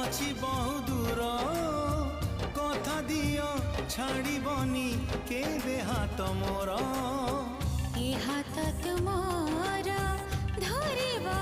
अछि बहु दूर कथा दियो छाड़बनी केबे हाथ मोर ए हाथ तुमर धरिबा